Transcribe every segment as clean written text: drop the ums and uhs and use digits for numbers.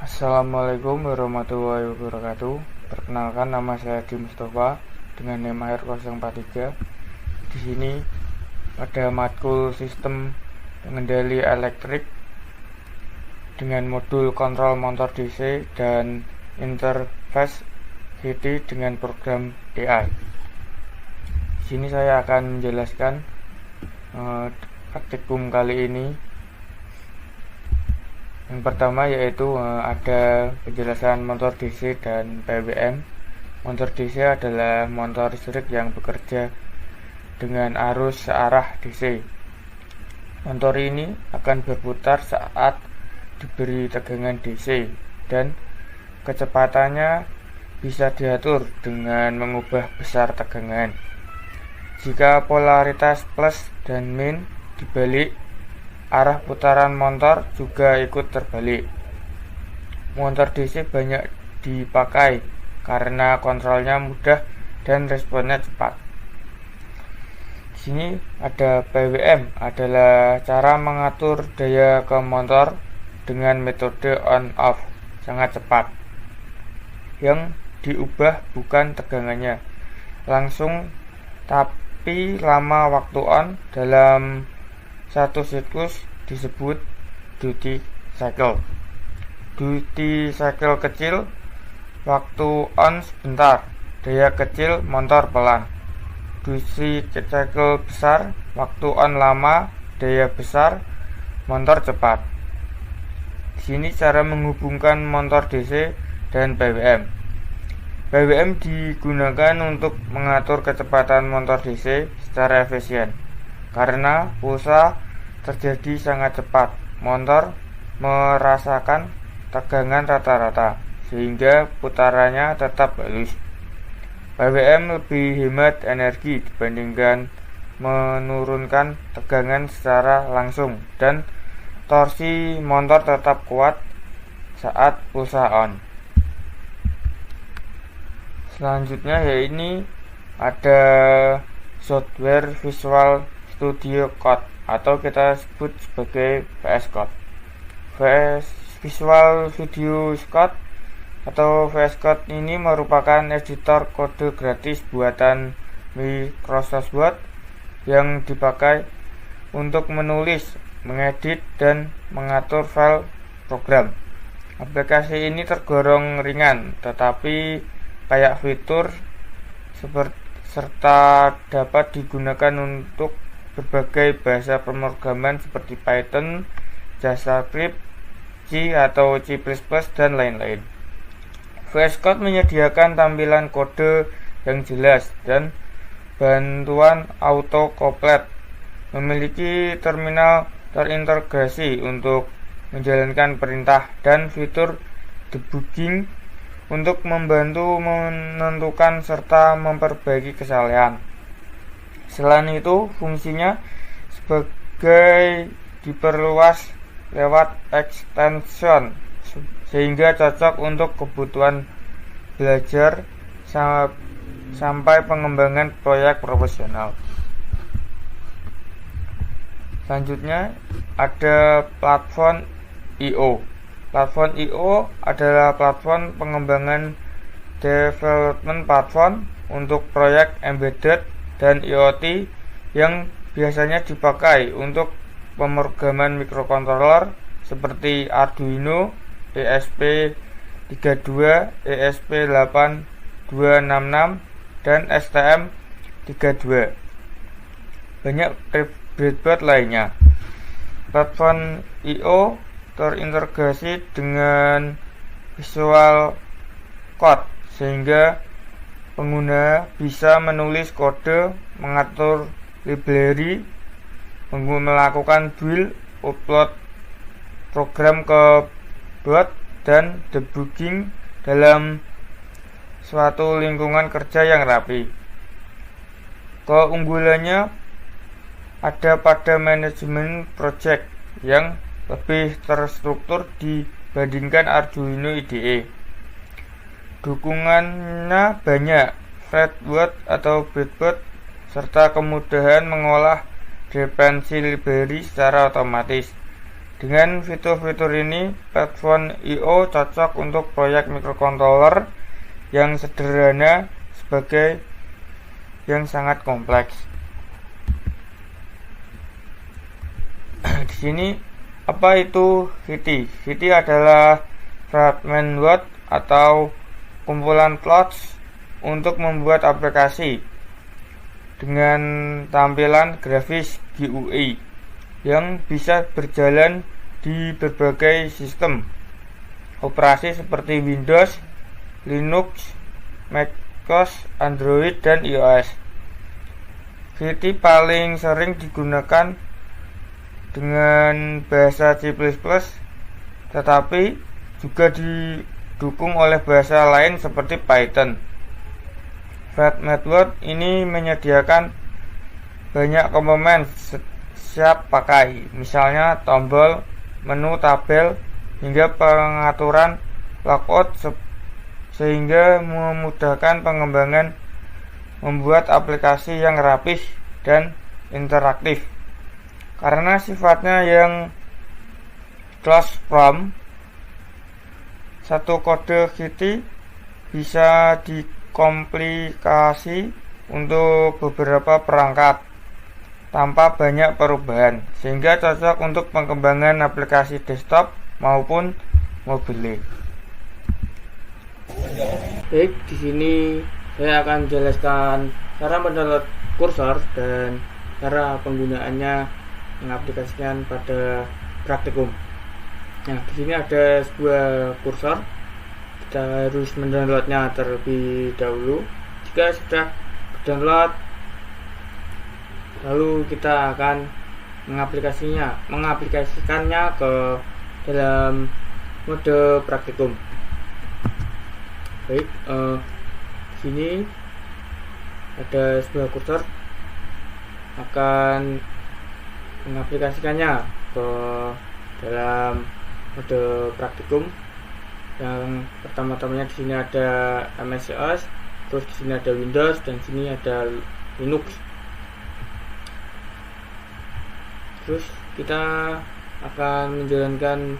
Assalamualaikum warahmatullahi wabarakatuh. Perkenalkan, nama saya Adi Mustafa dengan NIM HR043. Di sini ada matkul sistem pengendali elektrik dengan modul kontrol motor DC dan interface GT dengan program AI. Di sini saya akan menjelaskan praktikum kali ini. Yang pertama yaitu ada penjelasan motor DC dan PWM. Motor DC adalah motor listrik yang bekerja dengan arus searah DC. Motor ini akan berputar saat diberi tegangan DC dan kecepatannya bisa diatur dengan mengubah besar tegangan. Jika polaritas plus dan min dibalik, arah putaran motor juga ikut terbalik. Motor DC banyak dipakai karena kontrolnya mudah dan responnya cepat. Di sini ada PWM, adalah cara mengatur daya ke motor dengan metode on-off sangat cepat. Yang diubah bukan tegangannya langsung, tapi lama waktu on dalam satu siklus disebut duty cycle. Duty cycle kecil, waktu on sebentar, daya kecil, motor pelan. Duty cycle besar, waktu on lama, daya besar, motor cepat. Di sini cara menghubungkan motor DC dan PWM. PWM digunakan untuk mengatur kecepatan motor DC secara efisien. Karena pulsa terjadi sangat cepat, motor merasakan tegangan rata-rata, sehingga putarannya tetap halus. PWM lebih hemat energi dibandingkan menurunkan tegangan secara langsung, dan torsi motor tetap kuat saat pulsa on. Selanjutnya yaitu ada software Visual Studio Code atau kita sebut sebagai VS Code. Visual Studio Code atau VS Code ini merupakan editor kode gratis buatan Microsoft Word yang dipakai untuk menulis, mengedit, dan mengatur file program. Aplikasi ini tergolong ringan, tetapi banyak fitur serta dapat digunakan untuk berbagai bahasa pemrograman seperti Python, JavaScript, C atau C++, dan lain-lain. VS Code menyediakan tampilan kode yang jelas dan bantuan autocomplete. Memiliki terminal terintegrasi untuk menjalankan perintah dan fitur debugging untuk membantu menentukan serta memperbaiki kesalahan. Selain itu, fungsinya sebagai diperluas lewat extension sehingga cocok untuk kebutuhan belajar sampai pengembangan proyek profesional. Selanjutnya ada platform I/O. Platform I/O adalah platform pengembangan development platform untuk proyek embedded dan IoT yang biasanya dipakai untuk pemrograman mikrokontroler seperti Arduino, ESP32, ESP8266, dan STM32. Banyak breadboard lainnya. Platform I/O terintegrasi dengan Visual Code sehingga pengguna bisa menulis kode, mengatur library, melakukan build, upload program ke board, dan debugging dalam suatu lingkungan kerja yang rapi. Keunggulannya ada pada manajemen project yang lebih terstruktur dibandingkan Arduino IDE. Dukungannya banyak, breadboard atau breadboard, serta kemudahan mengolah dependensi library secara otomatis. Dengan fitur-fitur ini, platform I/O cocok untuk proyek microcontroller yang sederhana sebagai yang sangat kompleks. Di sini apa itu VT? VT adalah fragment word atau kumpulan plots untuk membuat aplikasi dengan tampilan grafis GUI yang bisa berjalan di berbagai sistem operasi seperti Windows, Linux, macOS, Android, dan iOS. VT paling sering digunakan dengan bahasa C++, tetapi juga didukung oleh bahasa lain seperti Python. Fragment word ini menyediakan banyak komponen siap pakai, misalnya tombol, menu, tabel, hingga pengaturan layout sehingga memudahkan pengembangan membuat aplikasi yang rapih dan interaktif. Karena sifatnya yang closed form, satu kode VT bisa dikomplikasi untuk beberapa perangkat tanpa banyak perubahan, sehingga cocok untuk pengembangan aplikasi desktop maupun mobile. Baik, di sini saya akan jelaskan cara mendownload kursor dan cara penggunaannya mengaplikasikan pada praktikum. Nah, di sini ada sebuah kursor. Kita harus mendownloadnya terlebih dahulu. Jika sudah download, lalu kita akan mengaplikasikannya ke dalam mode praktikum. Baik, sini ada sebuah kursor akan mengaplikasikannya ke dalam mode praktikum. Yang pertama-tamanya di sini ada MS-DOS, terus di sini ada Windows, dan di sini ada Linux. Terus kita akan menjalankan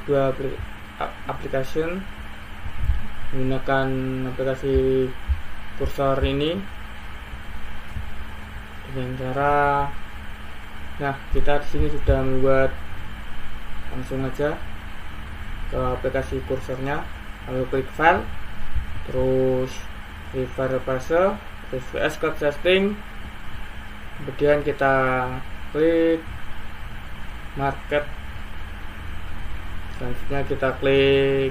sebuah application menggunakan aplikasi kursor ini dengan cara, nah, kita di sini sudah membuat, langsung aja ke aplikasi kursornya, lalu klik file, terus di file parser, terus VS Code Setting, kemudian kita klik market, selanjutnya kita klik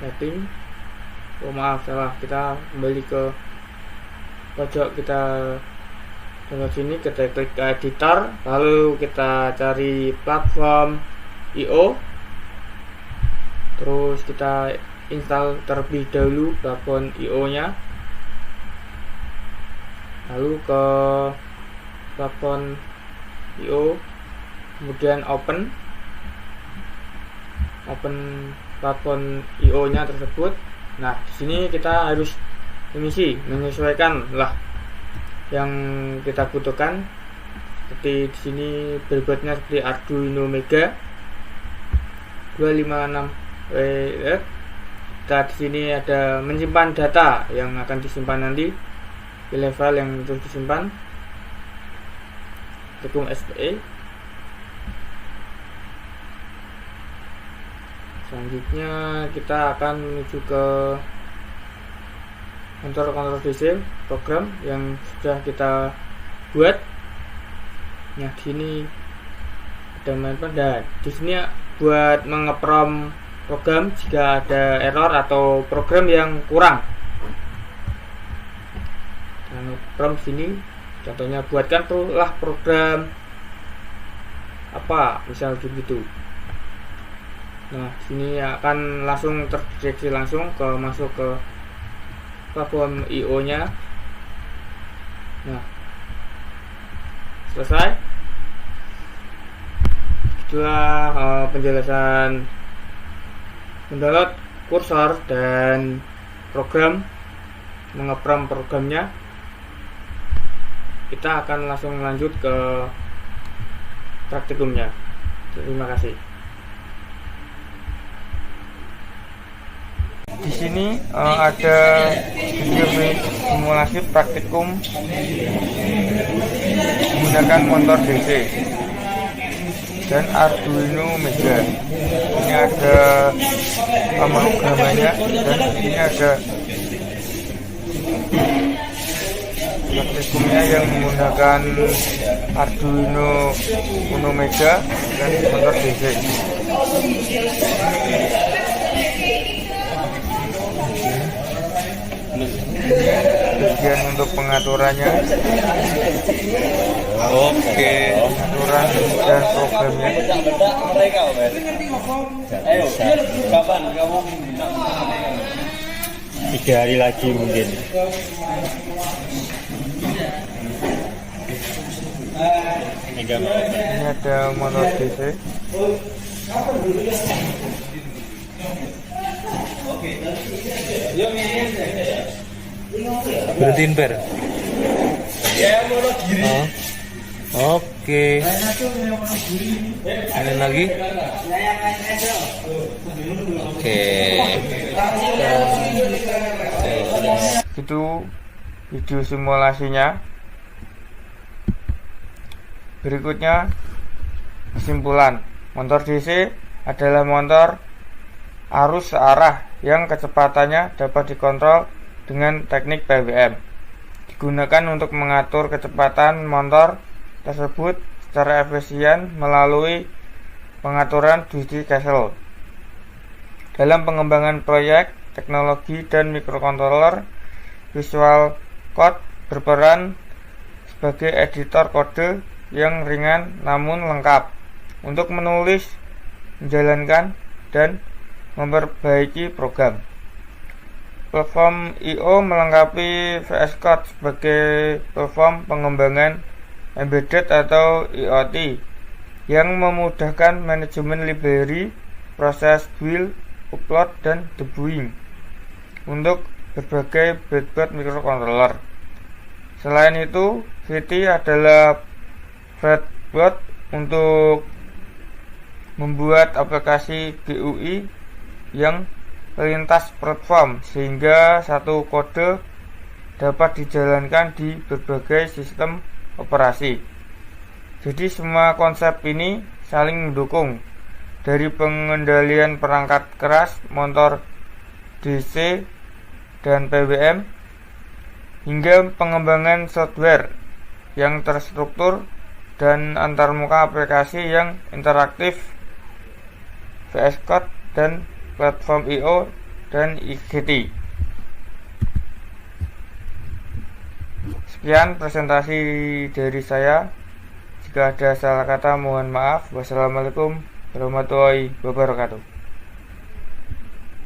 setting. Oh maaf, salah, kita kembali ke pojok, kita download sini, kita klik ke editor, lalu kita cari platform I/O, terus kita install terlebih dahulu platform I/O nya, lalu ke platform I/O, kemudian open platform I/O nya tersebut. Nah, di sini kita harus menyesuaikan lah yang kita butuhkan. Seperti di sini berbuatnya seperti Arduino Mega 256W. Kita di sini ada menyimpan data yang akan disimpan nanti di level yang terus disimpan, hukum SPE. Selanjutnya kita akan menuju ke kontrol DC program yang sudah kita buat. Nah, di sini ada mainpan, dan di sini buat mengeprom program jika ada error atau program yang kurang. Dan prompt sini contohnya, buatkan lah program apa, misal begitu. Nah, sini akan langsung terdeteksi langsung masuk ke platform I/O nya. Nah, selesai. Itulah penjelasan mendownload kursor dan program, mengeprom programnya. Kita akan langsung lanjut ke praktikumnya. Terima kasih. Di sini ada video simulasi praktikum menggunakan motor DC dan Arduino Mega. Ini ada pemrogramannya dan ini ada praktikumnya yang menggunakan Arduino Uno Mega dan motor DC. Bagian untuk pengaturannya, pengaturan dan programnya. Ayo, kapan kamu 3 hari lagi mungkin. Ini ada motor DC. Berhentiin per. Oke. Ada lagi? Oke. Itu video simulasinya. Berikutnya kesimpulan. Motor DC adalah motor arus searah yang kecepatannya dapat dikontrol dengan teknik PWM. Digunakan untuk mengatur kecepatan motor tersebut secara efisien melalui pengaturan duty cycle. Dalam pengembangan proyek teknologi dan mikrokontroler, Visual Code berperan sebagai editor kode yang ringan namun lengkap untuk menulis, menjalankan, dan memperbaiki program. Platform I/O melengkapi VS Code sebagai platform pengembangan embedded atau IoT yang memudahkan manajemen library, proses build, upload, dan debugging untuk berbagai breadboard microcontroller. Selain itu, VT adalah breadboard untuk membuat aplikasi GUI yang lintas platform sehingga satu kode dapat dijalankan di berbagai sistem operasi. Jadi semua konsep ini saling mendukung, dari pengendalian perangkat keras, motor DC dan PWM hingga pengembangan software yang terstruktur dan antarmuka aplikasi yang interaktif. VS Code dan platform I/O dan IGT. Sekian presentasi dari saya. Jika ada salah kata mohon maaf. Wassalamualaikum warahmatullahi wabarakatuh.